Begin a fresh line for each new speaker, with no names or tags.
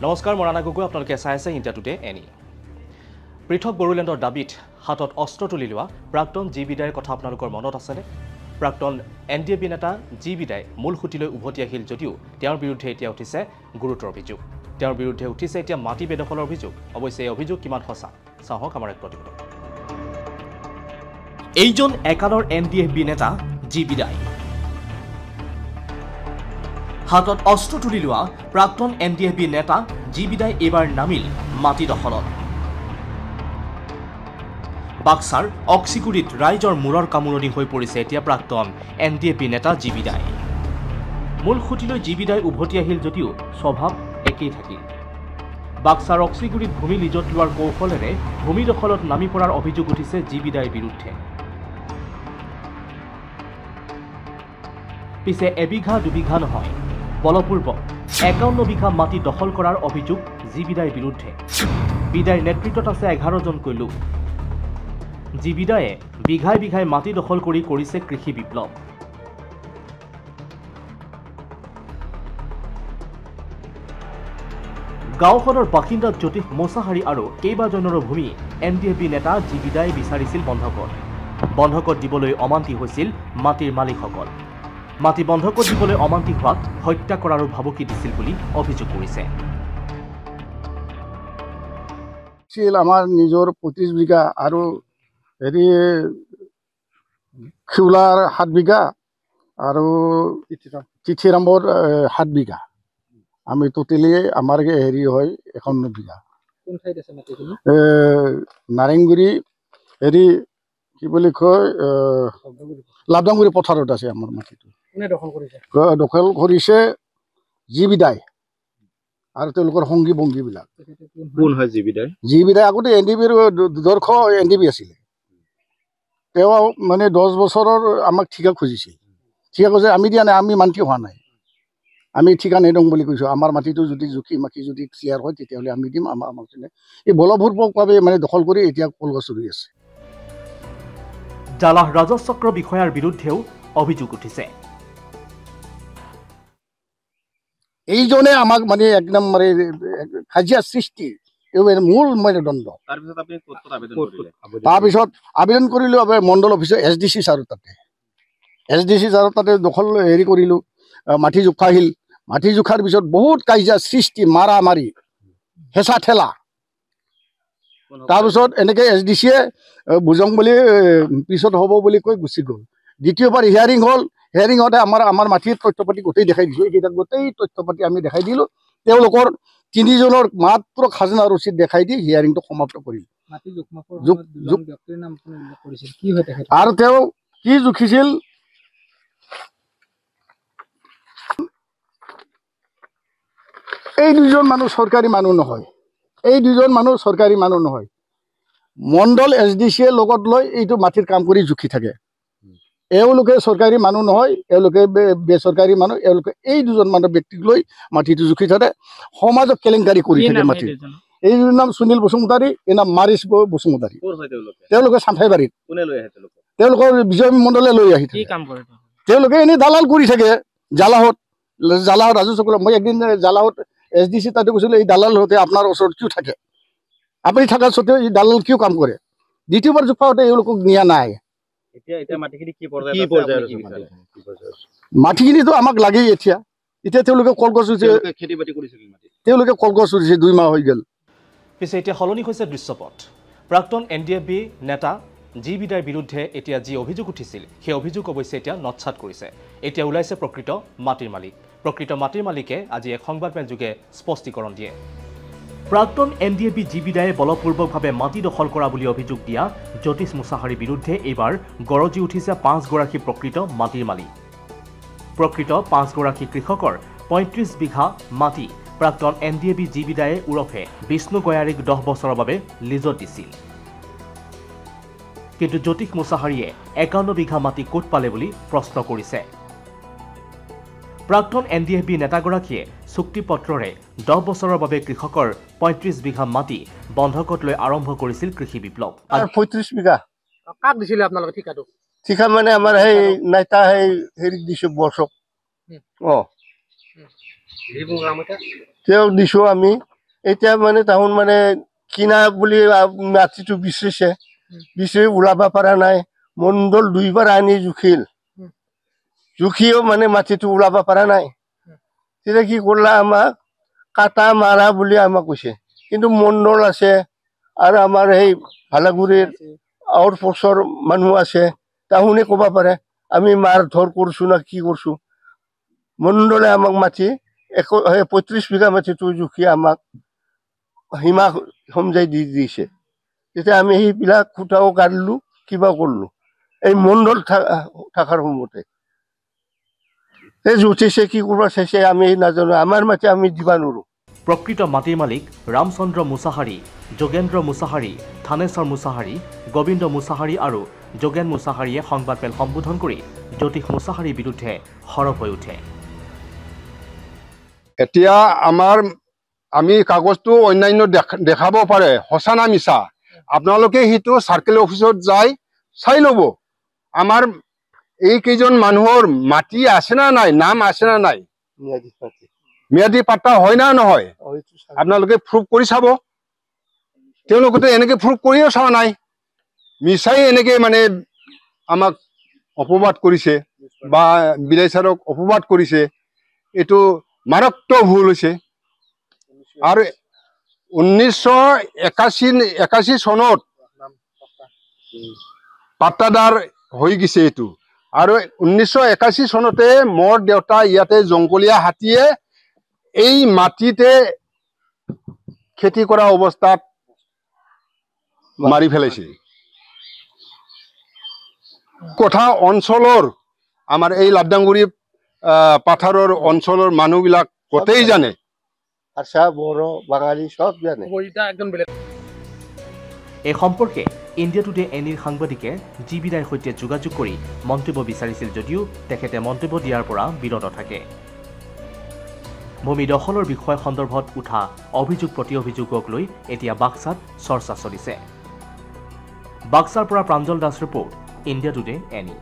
নমস্কাৰ মৰাণা গগৈ আপোনালোকে চাই আছে ইণ্ডিয়া টুডে এনি পৃথক বড়োলেণ্ডৰ দাবীত হাতত অস্ত্ৰ তুলি লোৱা প্ৰাক্তন জি বিদায়ৰ কথা আপোনালোকৰ মনত আছেনে প্ৰাক্তন এনডিএবি নেতা জি বিদায় মূল খুঁটিলৈ উভতি আহিল যদিও তেওঁৰ বিৰুদ্ধে এতিয়া উঠিছে গুৰুতৰ অভিযোগ তেওঁৰ বিৰুদ্ধে উঠিছে এতিয়া মাটি বেদখলৰ অভিযোগ অৱশ্যে এই অভিযোগ কিমান সঁচা চাওক আমাৰ এক প্ৰতিবেদন এইজন একালৰ এনডিএবি নেতা জি বিদায় হাতত অস্ত্ৰ তুলি লোৱা প্ৰাক্তন এনডিএবি নেতা জি বিদায় এবাৰ নামিল মাটি দখলত বাক্সাৰ অক্সিগুৰিত ৰাইজৰ মূৰৰ কামুৰণি হৈ পৰিছে এতিয়া প্ৰাক্তন এনডিএবি নেতা জি বিদায় মূল খুঁটিলৈ জি বিদায় উভতি আহিল যদিও স্বভাৱ একেই থাকিল বাক্সাৰ অক্সিগুৰিত ভূমি লিজত লোৱাৰ কৌশলেৰে ভূমি দখলত নামি পৰাৰ অভিযোগ উঠিছে জি বিদায়ৰ বিৰুদ্ধে পিছে এবিঘা দুবিঘা নহয় বলপূৰ্বক ৫১ বিঘা মাটি দখল কৰাৰ অভিযোগ জি বিদায়ৰ বিৰুদ্ধে বিদায়ৰ নেতৃত্বত আছে ১১ জনকৈ লোক জি বিদায়ে বিঘাই বিঘাই মাটি দখল কৰি কৰিছে কৃষি বিপ্লৱ গাঁওখনৰ বাসিন্দা জ্যোতিষ মোছাহাৰী আৰু কেইবাজনৰো ভূমি এনডিএবি নেতা জি বিদায়ে বিচাৰিছিল বন্ধকত দিবলৈ অমান্তি হৈছিল মাটিৰ মালিকসকল মাটি বন্ধকত দিবলৈ অমান্তি হোৱাত হত্যা কৰাৰো ভাবুকি দিছিল বুলি অভিযোগ কৰিছে
আমাৰ নিজৰ ২৫ বিঘা আৰু হেৰি খিউলাৰ ৭ বিঘা আৰু চিঠিৰামৰ ৭ বিঘা আমি টোটেলি আমাৰ হেৰি হয় ৫১ বিঘা নাৰেংগুৰি হেৰি কি বুলি কয় লাবদাংগুৰি পথাৰত আছে আমাৰ মাটিটো দখল কৰিছে জি বিদায় আৰু তেওঁলোকৰ সংগী বংগীবিলাক
কোন হয় জি বিদায়
আগতে এনডিবিৰ দৰ্শ এনডিবি আছিলে তেওঁ মানে ১০ বছৰৰ আমাক ঠিকা খুজিছিল ঠিকা কৈছে আমি দিয়া নাই আমি মান্তি হোৱা নাই আমি ঠিকা নিদিওঁ বুলি কৈছোঁ আমাৰ মাটিটো যদি জুখি মাখি যদি ক্লিয়াৰ হয় তেতিয়াহ'লে আমি দিম আমাৰ এই বলপূৰ্বকভাৱে মানে দখল কৰি এতিয়া কলগছ চলি আছে
জালাহ ৰাজহ চক্ৰ বিষয়াৰ বিৰুদ্ধেও অভিযোগ উঠিছে
এইজনে আমাক মানে একদম মানে কাজিয়া সৃষ্টি মূল মানদণ্ড তাৰপিছত আবেদন কৰিলোঁ মণ্ডল অফিচত SDC ছাৰৰ তাতে দখল হেৰি কৰিলোঁ মাটি জোখাহিল মাটি জোখাৰ পিছত বহুত কাজিয়া সৃষ্টি মাৰা মাৰি হেঁচা ঠেলা তাৰপিছত এনেকৈ SDCয়ে বুজং বুলি পিছত হ'ব বুলি কৈ গুচি গ'ল দ্বিতীয়বাৰ হিয়াৰিং হ'ল হিয়াৰিঙতে আমাৰ মাটিৰ তথ্য পাতি গোটেই দেখাই দিছোঁ এইকেইটা গোটেই তথ্য পাতি আমি দেখাই দিলোঁ তেওঁলোকৰ ৩ জনৰ মাত্ৰ খাজনা ৰচিদ দেখাই দি হিয়াৰিংটো সমাপ্ত কৰিল আৰু তেওঁ কি জুখিছিল এই দুজন মানুহ চৰকাৰী মানুহ নহয় মণ্ডল SDCয়ে লগত লৈ এইটো মাটিৰ কাম কৰি জুখি থাকে এওঁলোকে চৰকাৰী মানুহ নহয় এওঁলোকে বেচৰকাৰী মানুহ এওঁলোকে এই দুজন মানুহ ব্যক্তিক লৈ মাটিটো জুখি থাকে সমাজক কেলেংকাৰী কৰি থাকে মাটি এইজনৰ নাম সুনীল বসুমতাৰী এই নাম মাৰিছ বসুমতাৰী তেওঁলোকে চামঠাইবাৰীত তেওঁলোকৰ বিজয় মণ্ডলে লৈ আহি থাকে তেওঁলোকে এনেই দালাল কৰি থাকে জালাহত ৰাজু চক্ৰ মই একদিন জালাহত SDC তাতে কৈছিলোঁ এই দালাল হতে আপোনাৰ ওচৰত কিয় থাকে আপুনি থকাৰ স্বত্তেও এই দালাল কিয় কাম কৰে দ্বিতীয়বাৰ জোখাওঁতে এওঁলোকক নিয়া নাই মাটিখিনিতো আমাক লাগেই এতিয়া তেওঁলোকে কলগছ ৰুইছে ২ মাহ হৈ গ'ল
পিছে এতিয়া সলনি হৈছে দৃশ্যপট প্ৰাক্তন এনডিএবি নেতা জি বিদায়ৰ বিৰুদ্ধে এতিয়া যি অভিযোগ উঠিছিল সেই অভিযোগ অৱশ্যে এতিয়া নৎসাত কৰিছে এতিয়া ওলাইছে প্ৰকৃত মাটিৰ মালিকে আজি এক সংবাদমেল যোগে স্পষ্টীকৰণ দিয়ে প্ৰাক্তন এনডিএবি জি বিদায়ে বলপূৰ্বকভাৱে মাটি দখল কৰা বুলি অভিযোগ দিয়া জ্যোতিষ মোছাহাৰীৰ বিৰুদ্ধে এইবাৰ গৰজি উঠিছে ৫ গৰাকী প্ৰকৃত মাটিৰ মালিক প্ৰকৃত ৫ গৰাকী কৃষকৰ ৩৫ বিঘা মাটি প্ৰাক্তন এনডিএবি জি বিদায়ে ওৰফে বিষ্ণু গয়াৰীক ১০ বছৰৰ বাবে লিজত দিছিল কিন্তু জ্যোতিষ মোছাহাৰীয়ে ৫১ বিঘা মাটি ক'ত পালে বুলি প্ৰশ্ন কৰিছে প্ৰাক্তন এনডিএবি নেতাগৰাকীয়ে চুক্তিপত্ৰৰে ১০ বছৰৰ বাবে কৃষকৰ ৩৫ বিঘা মাটি বন্ধকত লৈ আৰম্ভ কৰিছিল কৃষি বিপ্লৱ
৩৫ বিঘা
কাক দিছিলে আপোনালোকে ঠিকাটো
ঠিকা মানে আমাৰ সেই নাইতা সেই হেৰি দিছোঁ বৰ্ষক তেওঁ দিছোঁ আমি
এতিয়া মানে তাহোন মানে কিনা বুলি মাটিটো বিচাৰি ওলাব পৰা নাই মণ্ডল 2বাৰ আনি জুখিও মানে মাটিটো ওলাব পৰা নাই তেতিয়া কি কৰিলা আমাক কাটা মাৰা বুলি আমাক কৈছে কিন্তু মণ্ডল আছে আৰু আমাৰ সেই ভালাগুৰিৰ আউটপোষ্টৰ মানুহ আছে তাহোনে ক'ব পাৰে আমি মাৰ ধৰ কৰিছো না কি কৰিছো মণ্ডলে আমাক মাতি 35 বিঘা মাটিটো জুখি আমাক সীমা সমজাই দি দিছে তেতিয়া আমি সেইবিলাক খুটাও কাঢ়িলো কিবা কৰিলো এই মণ্ডল থকাৰ সময়তে জুঠিছে কি কৰিব চাইছে আমি নাজানো আমাৰ মাটি আমি দিবা নোৱাৰো
প্ৰকৃত মাটিৰ মালিক ৰামচন্দ্ৰ মুছাহাৰী যোগেন্দ্ৰ মুছাহাৰী থানেশ্বৰ মুছাহাৰী গোবিন্দ মুছাহাৰী আৰু যোগেন মুছাহাৰীয়ে সংবাদমেল সম্বোধন কৰি জ্যোতিষ মুছাহাৰীৰ বিৰুদ্ধে সৰব হৈ উঠে
এতিয়া আমি কাগজটো অন্যান্য দেখাব পাৰে সঁচা না মিছা আপোনালোকে সেইটো চাৰ্কেল অফিচত যাই চাই ল'ব আমাৰ এই কেইজন মানুহৰ মাটি আছে না নাই নাম আছে না নাই ম্যাদী পাট্টা হয় না নহয় আপোনালোকে প্ৰুফ কৰি চাব তেওঁলোকে এনেকে প্ৰুফ কৰিও চোৱা নাই মিছাই এনেকে মানে আমাক অপবাদ কৰিছে বা বিলাই ছাৰক অপবাদ কৰিছে এইটো মাৰাত্মক ভুল হৈছে আৰু 1981 চনত পাট্টাদাৰ হৈ গৈছে এইটো আৰু 1981 চনতে মোৰ দেউতা ইয়াতে জংগলীয়া হাতীয়ে এই মাটিতে খেতি কৰা অৱস্থাত মাৰি ফেলাইছে কথা অঞ্চলৰ আমাৰ এই লাবদাংগুৰি পাথাৰৰ অঞ্চলৰ মানুহবিলাক গোটেই জানে
আশা বড়ো বাঙালি সব জানে
এই সম্পৰ্কে ইণ্ডিয়া টুডে এনিৰ সাংবাদিকে জিবিদাৰ সৈতে যোগাযোগ কৰি মন্তব্য বিচাৰিছিল যদিও তেখেতে মন্তব্য দিয়াৰ পৰা বিৰত থাকে ভূমি দখলৰ বিষয় সন্দৰ্ভত উঠা অভিযোগ প্ৰতি অভিযোগক লৈ এতিয়া বাক্সাত চৰ্চা চলিছে বাক্সাৰ পৰা Pranjal Das report India today any